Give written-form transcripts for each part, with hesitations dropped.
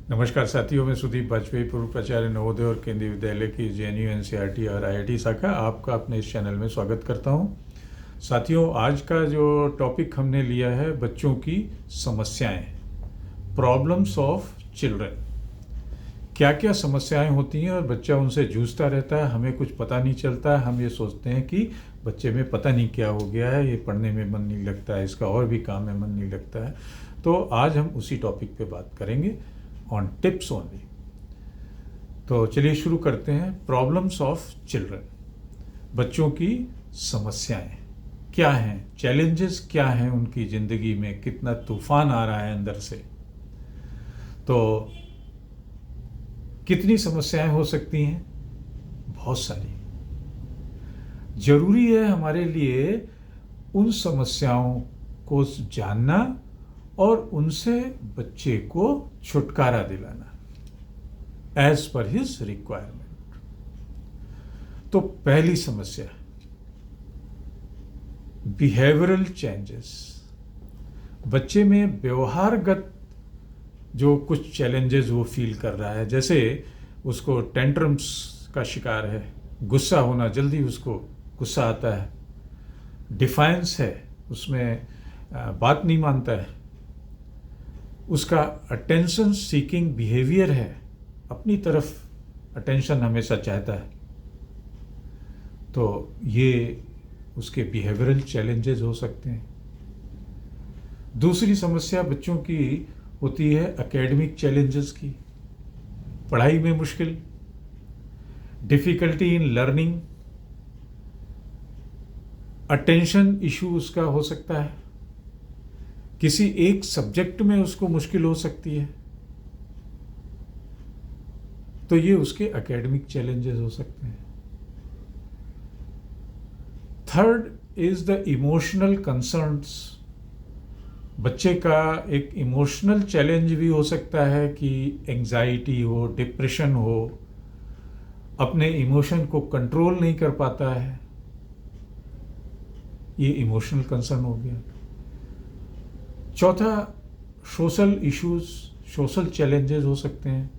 नमस्कार साथियों, मैं सुदीप वाजपेयी, पूर्व प्राचार्य नवोदय और केंद्रीय विद्यालय की जेएनयू एनसीईआरटी और आईआईटी शाखा आपका अपने इस चैनल में स्वागत करता हूं। साथियों, आज का जो टॉपिक हमने लिया है बच्चों की समस्याएं, प्रॉब्लम्स ऑफ चिल्ड्रन। क्या क्या समस्याएं होती हैं और बच्चा उनसे जूझता रहता है, हमें कुछ पता नहीं चलता। हम ये सोचते हैं कि बच्चे में पता नहीं क्या हो गया है, ये पढ़ने में मन नहीं लगता है, इसका और भी काम में मन नहीं लगता है। तो आज हम उसी टॉपिक पे बात करेंगे, ऑन टिप्स ओनली। तो चलिए शुरू करते हैं। प्रॉब्लम्स ऑफ चिल्ड्रन, बच्चों की समस्याएं क्या हैं, चैलेंजेस क्या हैं उनकी ज़िंदगी में, कितना तूफान आ रहा है अंदर से। तो कितनी समस्याएं हो सकती हैं? बहुत सारी। जरूरी है हमारे लिए उन समस्याओं को जानना और उनसे बच्चे को छुटकारा दिलाना एज पर हिज रिक्वायरमेंट। तो पहली समस्या, बिहेवियरल चेंजेस। बच्चे में व्यवहारगत जो कुछ चैलेंजेस वो फील कर रहा है, जैसे उसको टेंट्रम्स का शिकार है, गुस्सा होना, जल्दी उसको गुस्सा आता है, डिफायंस है, उसमें बात नहीं मानता है, उसका अटेंशन सीकिंग बिहेवियर है, अपनी तरफ अटेंशन हमेशा चाहता है। तो ये उसके बिहेवियरल चैलेंजेस हो सकते हैं। दूसरी समस्या बच्चों की होती है एकेडमिक चैलेंजेस की, पढ़ाई में मुश्किल, difficulty in learning, attention issue उसका हो सकता है, किसी एक सब्जेक्ट में उसको मुश्किल हो सकती है। तो ये उसके एकेडमिक चैलेंजेस हो सकते हैं। Third is the emotional concerns. बच्चे का एक इमोशनल चैलेंज भी हो सकता है कि एंजाइटी हो, डिप्रेशन हो, अपने इमोशन को कंट्रोल नहीं कर पाता है, ये इमोशनल कंसर्न हो गया। चौथा, सोशल इश्यूज, सोशल चैलेंजेस हो सकते हैं।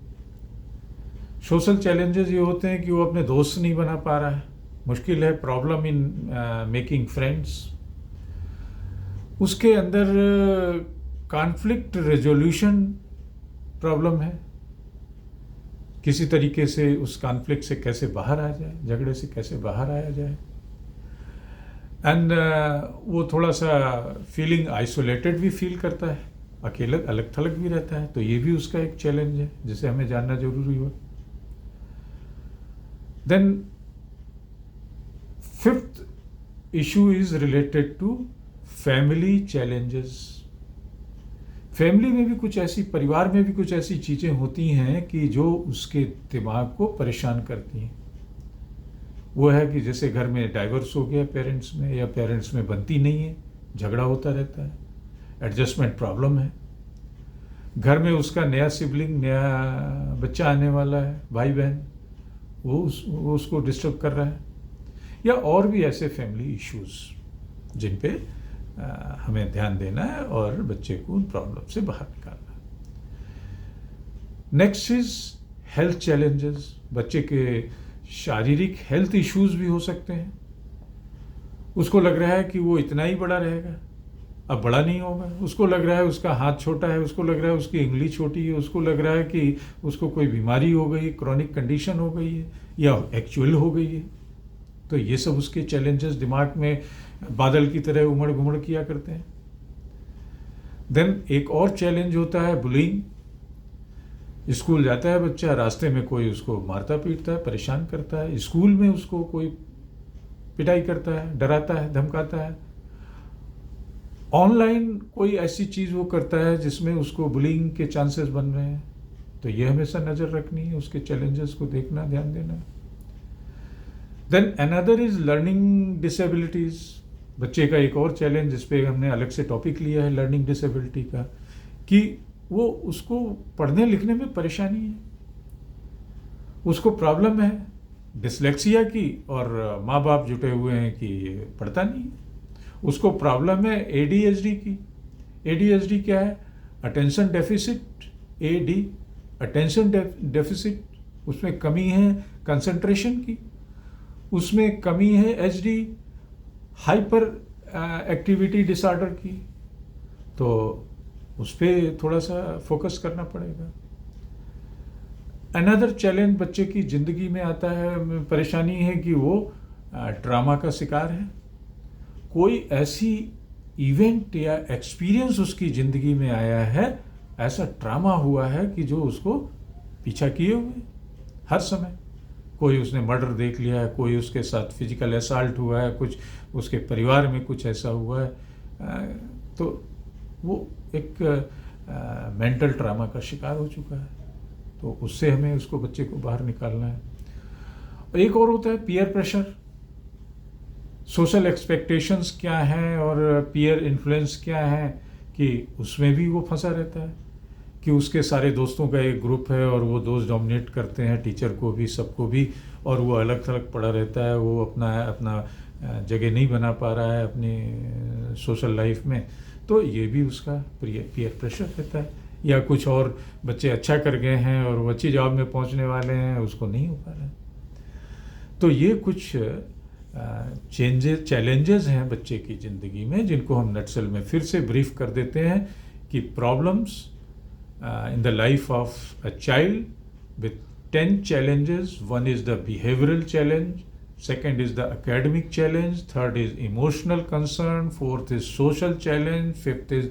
सोशल चैलेंजेस ये होते हैं कि वो अपने दोस्त नहीं बना पा रहा है, मुश्किल है, प्रॉब्लम इन मेकिंग फ्रेंड्स, उसके अंदर कॉन्फ्लिक्ट रेजोल्यूशन प्रॉब्लम है, किसी तरीके से उस कॉन्फ्लिक्ट से कैसे बाहर आ जाए, झगड़े से कैसे बाहर आया जाए। एंड वो थोड़ा सा फीलिंग आइसोलेटेड भी फील करता है, अकेला अलग थलग भी रहता है। तो ये भी उसका एक चैलेंज है जिसे हमें जानना जरूरी हो। Then fifth issue is related to family challenges. Family में भी कुछ ऐसी, परिवार में भी कुछ ऐसी चीजें होती हैं कि जो उसके दिमाग को परेशान करती हैं। वो है कि जैसे घर में डाइवर्स हो गया पेरेंट्स में, या पेरेंट्स में बनती नहीं है, झगड़ा होता रहता है, एडजस्टमेंट प्रॉब्लम है, घर में उसका नया सिबलिंग, नया बच्चा आने वाला है, भाई बहन, वो उसको डिस्टर्ब कर रहा है, या और भी ऐसे फैमिली इश्यूज जिन पे हमें ध्यान देना है और बच्चे को उन प्रॉब्लम से बाहर निकालना है। Next is health challenges. बच्चे के शारीरिक हेल्थ इश्यूज भी हो सकते हैं। उसको लग रहा है कि वो इतना ही बड़ा रहेगा, अब बड़ा नहीं होगा। उसको लग रहा है उसका हाथ छोटा है, उसको लग रहा है उसकी उंगली छोटी है, उसको लग रहा है कि उसको कोई बीमारी हो गई, क्रॉनिक कंडीशन हो गई है, या एक्चुअल हो गई है। तो ये सब उसके चैलेंजेस दिमाग में बादल की तरह उमड़ घुमड़ किया करते हैं। देन एक और चैलेंज होता है बुलिंग। स्कूल जाता है बच्चा, रास्ते में कोई उसको मारता पीटता है, परेशान करता है, स्कूल में उसको कोई पिटाई करता है, डराता है, धमकाता है, ऑनलाइन कोई ऐसी चीज वो करता है जिसमें उसको बुलिंग के चांसेस बन रहे हैं। तो ये हमेशा नजर रखनी है, उसके चैलेंजेस को देखना, ध्यान देना। Then another is learning disabilities. बच्चे का एक और चैलेंज जिस पे हमने अलग से टॉपिक लिया है लर्निंग डिसेबिलिटी का, कि वो उसको पढ़ने लिखने में परेशानी है, उसको प्रॉब्लम है डिसलेक्सिया की, और माँ बाप जुटे हुए हैं कि पढ़ता नहीं है। उसको प्रॉब्लम है एडीएचडी की। एडीएचडी क्या है? Attention deficit, AD attention deficit, उसमें कमी है कंसंट्रेशन की, उसमें कमी है एचडी हाइपर एक्टिविटी डिसऑर्डर की। तो उस पर थोड़ा सा फोकस करना पड़ेगा। अनदर चैलेंज बच्चे की ज़िंदगी में आता है, परेशानी है कि वो ट्रामा का शिकार है। कोई ऐसी इवेंट या एक्सपीरियंस उसकी ज़िंदगी में आया है, ऐसा ट्रामा हुआ है कि जो उसको पीछा किए हुए हर समय। कोई उसने मर्डर देख लिया है, कोई उसके साथ फिजिकल असॉल्ट हुआ है, कुछ उसके परिवार में कुछ ऐसा हुआ है, तो वो एक मेंटल ट्रामा का शिकार हो चुका है। तो उससे हमें उसको बच्चे को बाहर निकालना है। और एक और होता है पीयर प्रेशर। सोशल एक्सपेक्टेशंस क्या हैं और पीयर इन्फ्लुएंस क्या है, कि उसमें भी वो फंसा रहता है कि उसके सारे दोस्तों का एक ग्रुप है और वो दोस्त डोमिनेट करते हैं टीचर को भी, सबको भी, और वो अलग थलग पड़ा रहता है। वो अपना जगह नहीं बना पा रहा है अपनी सोशल लाइफ में। तो ये भी उसका पीयर प्रेशर रहता है। या कुछ और बच्चे अच्छा कर गए हैं और वो अच्छी जॉब में पहुंचने वाले हैं, उसको नहीं हो पा रहा है। तो ये कुछ चैलेंजेस हैं बच्चे की ज़िंदगी में, जिनको हम नटसेल में फिर से ब्रीफ कर देते हैं कि problems in the life of a child with 10 challenges. One is the behavioral challenge, second is the academic challenge, third is emotional concern, fourth is social challenge, fifth is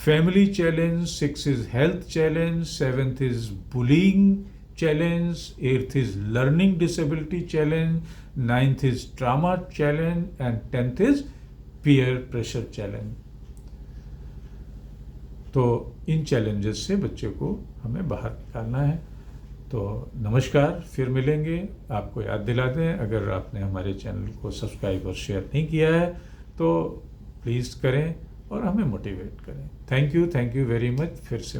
family challenge, sixth is health challenge, seventh is bullying challenge, eighth is learning disability challenge, ninth is trauma challenge, and 10th is peer pressure challenge. तो इन challenges से बच्चे को हमें बाहर निकालना है। तो नमस्कार, फिर मिलेंगे। आपको याद दिला दें, अगर आपने हमारे चैनल को सब्सक्राइब और शेयर नहीं किया है तो प्लीज़ करें और हमें मोटिवेट करें। Thank you very much. फिर से